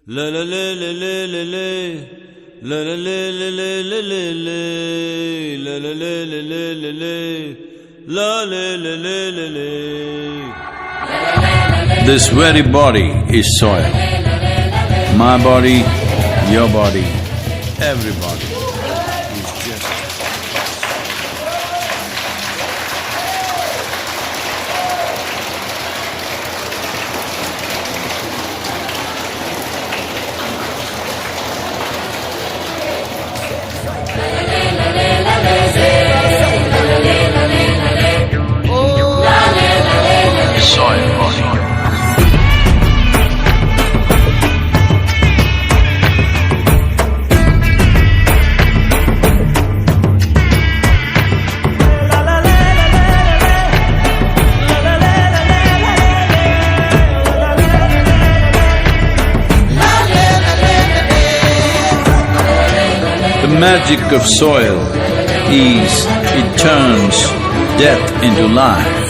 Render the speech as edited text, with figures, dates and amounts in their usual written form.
La la la la la la la. La la la la la la la la. La la la la la la la. La la la la la la. This very body is soil. My body, your body, everybody is just… soil body. The magic of soil is it turns death into life.